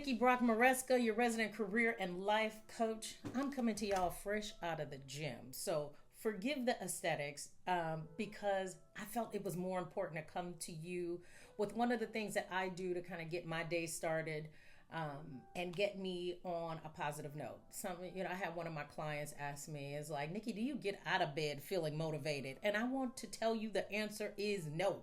Nikki Brock-Maruska, your resident career and life coach. I'm coming to y'all fresh out of the gym. So forgive the aesthetics because I felt it was more important to come to you with one of the things that I do to kind of get my day started and get me on a positive note. I had one of my clients ask me, is like, Nikki, do you get out of bed feeling motivated? And I want to tell you the answer is no.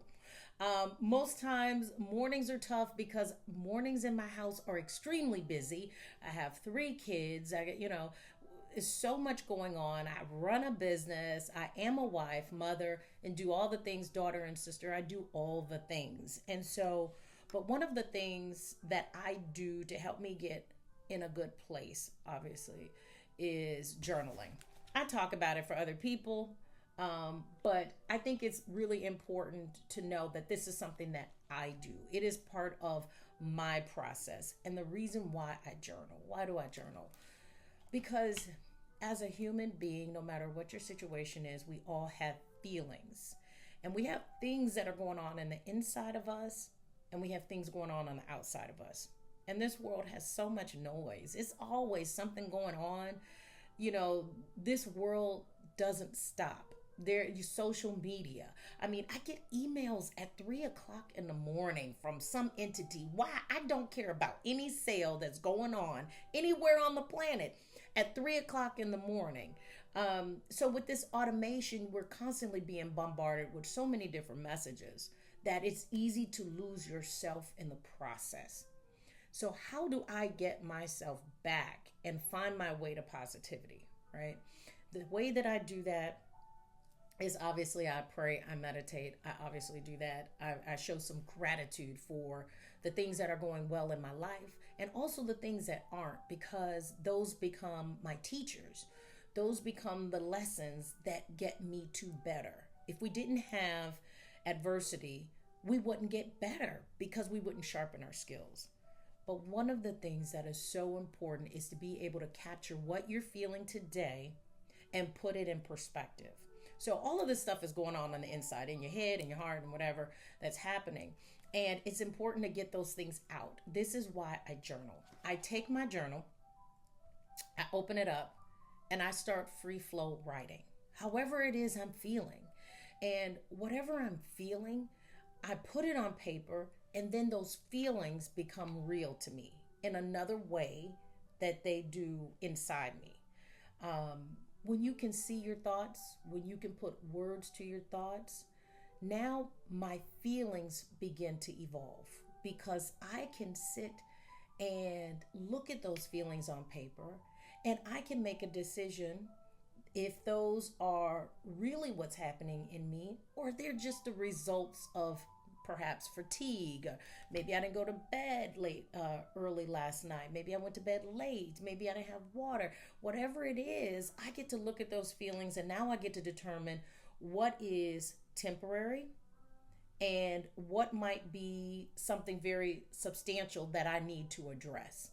Most times mornings are tough because mornings in my house are extremely busy. I have 3 kids. There's so much going on. I run a business. I am a wife, mother, and do all the things, daughter and sister. I do all the things. But one of the things that I do to help me get in a good place, obviously, is journaling. I talk about it for other people. But I think it's really important to know that this is something that I do. It is part of my process. And the reason why I journal, why do I journal? Because as a human being, no matter what your situation is, we all have feelings. And we have things that are going on in the inside of us, and we have things going on the outside of us. And this world has so much noise. It's always something going on. This world doesn't stop. Social media. I get emails at 3:00 in the morning from some entity. Why? I don't care about any sale that's going on anywhere on the planet at 3:00 in the morning. So with this automation, we're constantly being bombarded with so many different messages that it's easy to lose yourself in the process. So how do I get myself back and find my way to positivity, right? The way that I do that is obviously I pray, I meditate. I obviously do that. I show some gratitude for the things that are going well in my life and also the things that aren't, because those become my teachers. Those become the lessons that get me to better. If we didn't have adversity, we wouldn't get better because we wouldn't sharpen our skills. But one of the things that is so important is to be able to capture what you're feeling today and put it in perspective. So all of this stuff is going on the inside, in your head, in your heart, and whatever that's happening. And it's important to get those things out. This is why I journal. I take my journal, I open it up, and I start free flow writing. However it is I'm feeling. And whatever I'm feeling, I put it on paper, and then those feelings become real to me in another way that they do inside me. When you can see your thoughts, when you can put words to your thoughts, now my feelings begin to evolve because I can sit and look at those feelings on paper and I can make a decision if those are really what's happening in me or they're just the results of perhaps fatigue. Maybe I didn't go to bed early last night. Maybe I went to bed late. Maybe I didn't have water. Whatever it is, I get to look at those feelings and now I get to determine what is temporary and what might be something very substantial that I need to address.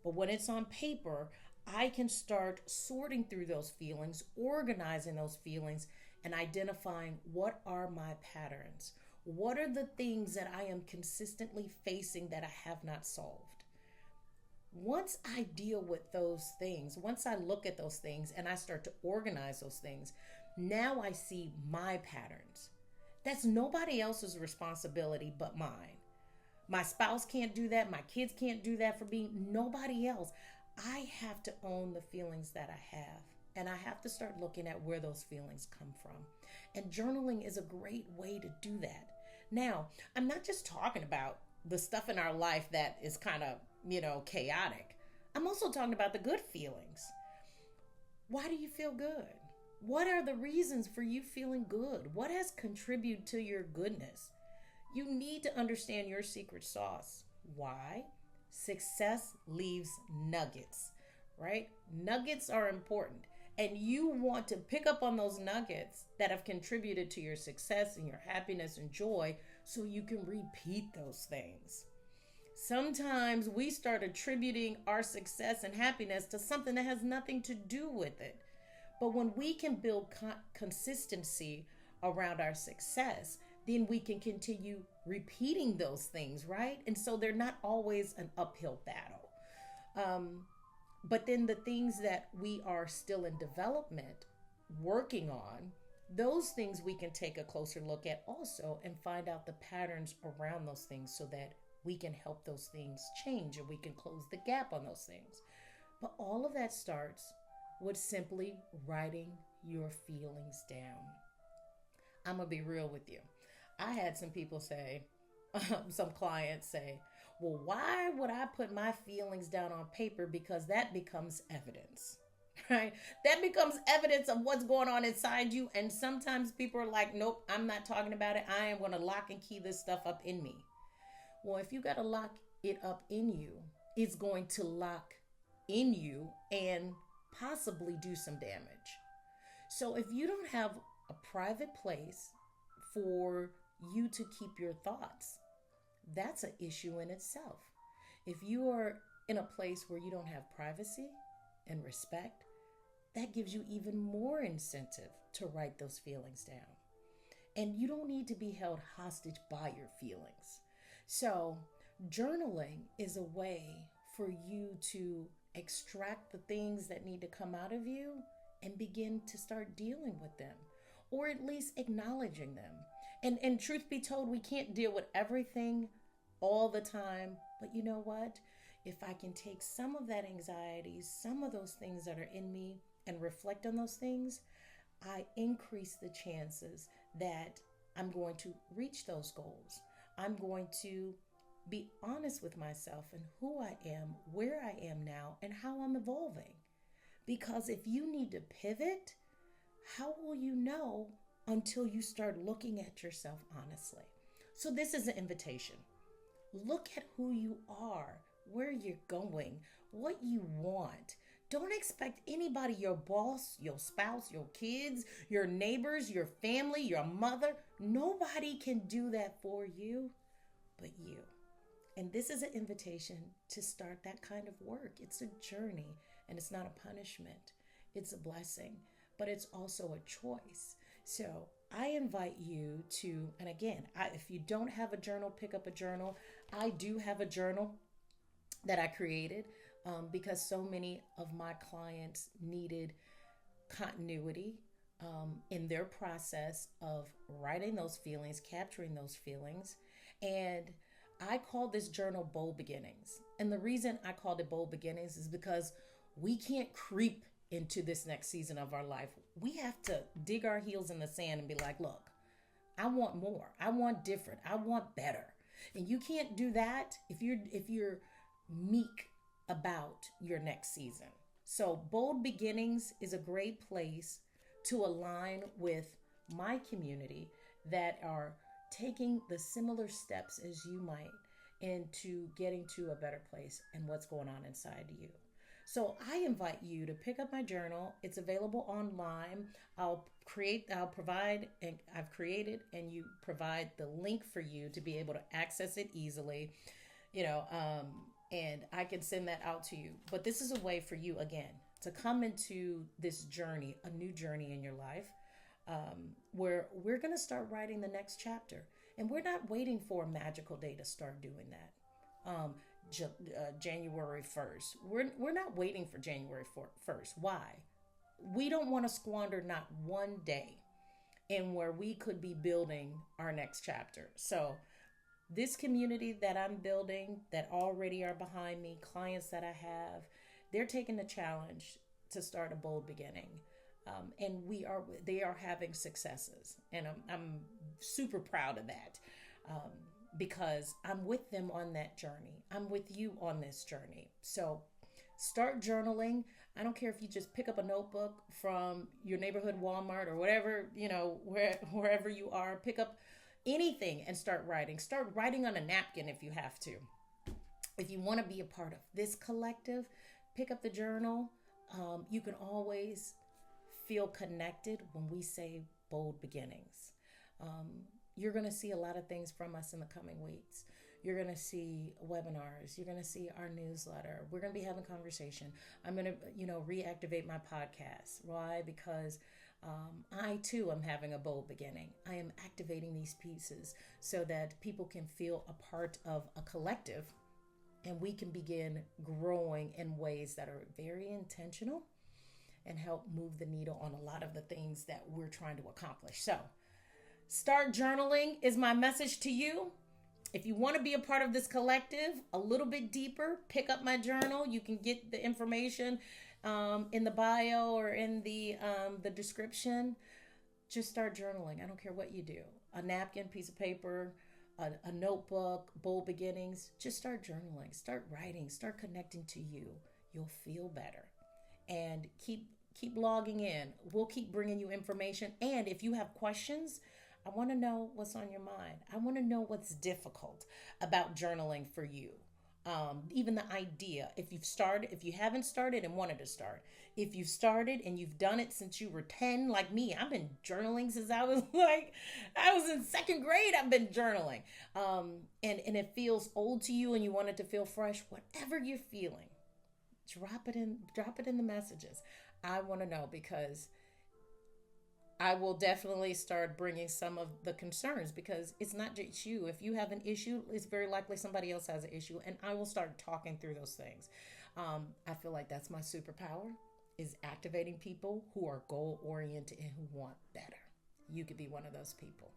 But when it's on paper, I can start sorting through those feelings, organizing those feelings, and identifying what are my patterns. What are the things that I am consistently facing that I have not solved? Once I deal with those things, once I look at those things and I start to organize those things, now I see my patterns. That's nobody else's responsibility but mine. My spouse can't do that. My kids can't do that for me. Nobody else. I have to own the feelings that I have. And I have to start looking at where those feelings come from. And journaling is a great way to do that. Now, I'm not just talking about the stuff in our life that is kind of, chaotic. I'm also talking about the good feelings. Why do you feel good? What are the reasons for you feeling good? What has contributed to your goodness? You need to understand your secret sauce. Why? Success leaves nuggets, right? Nuggets are important. And you want to pick up on those nuggets that have contributed to your success and your happiness and joy so you can repeat those things. Sometimes we start attributing our success and happiness to something that has nothing to do with it. But when we can build consistency around our success, then we can continue repeating those things, right? And so they're not always an uphill battle. But then the things that we are still in development, working on, those things we can take a closer look at also and find out the patterns around those things so that we can help those things change and we can close the gap on those things. But all of that starts with simply writing your feelings down. I'm going to be real with you. I had some people say, some clients say, well, why would I put my feelings down on paper? Because that becomes evidence, right? That becomes evidence of what's going on inside you. And sometimes people are like, nope, I'm not talking about it. I am going to lock and key this stuff up in me. Well, if you got to lock it up in you, it's going to lock in you and possibly do some damage. So if you don't have a private place for you to keep your thoughts, that's an issue in itself. If you are in a place where you don't have privacy and respect, that gives you even more incentive to write those feelings down. And you don't need to be held hostage by your feelings. So journaling is a way for you to extract the things that need to come out of you and begin to start dealing with them, or at least acknowledging them. And truth be told, we can't deal with everything all the time. But you know what? If I can take some of that anxiety, some of those things that are in me, and reflect on those things, I increase the chances that I'm going to reach those goals. I'm going to be honest with myself and who I am, where I am now, and how I'm evolving. Because if you need to pivot, how will you know until you start looking at yourself honestly? So this is an invitation. Look at who you are, where you're going, what you want. Don't expect anybody, your boss, your spouse, your kids, your neighbors, your family, your mother. Nobody can do that for you but you. And this is an invitation to start that kind of work. It's a journey, and it's not a punishment. It's a blessing, but it's also a choice. So I invite you to, and again, if you don't have a journal, pick up a journal. I do have a journal that I created because so many of my clients needed continuity in their process of writing those feelings, capturing those feelings. And I call this journal Bold Beginnings. And the reason I called it Bold Beginnings is because we can't creep into this next season of our life. We have to dig our heels in the sand and be like, look, I want more. I want different. I want better. And you can't do that if you're meek about your next season. So Bold Beginnings is a great place to align with my community that are taking the similar steps as you might into getting to a better place and what's going on inside you. So I invite you to pick up my journal. It's available online. I've created, and you provide the link for you to be able to access it easily, and I can send that out to you. But this is a way for you, again, to come into this journey, a new journey in your life, where we're going to start writing the next chapter. And we're not waiting for a magical day to start doing that. January 1st. We're not waiting for January 1st. Why? We don't want to squander not one day in where we could be building our next chapter. So this community that I'm building, that already are behind me, clients that I have, they're taking the challenge to start a bold beginning. And they are having successes. And I'm super proud of that. Because I'm with them on that journey. I'm with you on this journey. So start journaling. I don't care if you just pick up a notebook from your neighborhood Walmart or whatever, wherever you are, pick up anything and start writing. Start writing on a napkin if you have to. If you want to be a part of this collective, pick up the journal. You can always feel connected when we say bold beginnings. You're going to see a lot of things from us in the coming weeks. You're going to see webinars. You're going to see our newsletter. We're going to be having conversation. I'm going to, reactivate my podcast. Why? Because I too am having a bold beginning. I am activating these pieces so that people can feel a part of a collective and we can begin growing in ways that are very intentional and help move the needle on a lot of the things that we're trying to accomplish. So, start journaling is my message to you. If you want to be a part of this collective a little bit deeper, pick up my journal. You can get the information in the bio or in the description. Just start journaling. I don't care what you do. A napkin, piece of paper, a notebook, bold beginnings. Just start journaling. Start writing. Start connecting to you. You'll feel better. And keep logging in. We'll keep bringing you information. And if you have questions, I want to know what's on your mind. I want to know what's difficult about journaling for you. Even the idea, if you haven't started and wanted to start, if you've started and you've done it since you were 10, like me, I've been journaling since I was in second grade. I've been journaling. And it feels old to you and you want it to feel fresh. Whatever you're feeling, drop it in the messages. I want to know, because I will definitely start bringing some of the concerns, because it's not just you. If you have an issue, it's very likely somebody else has an issue, and I will start talking through those things. I feel like that's my superpower, is activating people who are goal-oriented and who want better. You could be one of those people.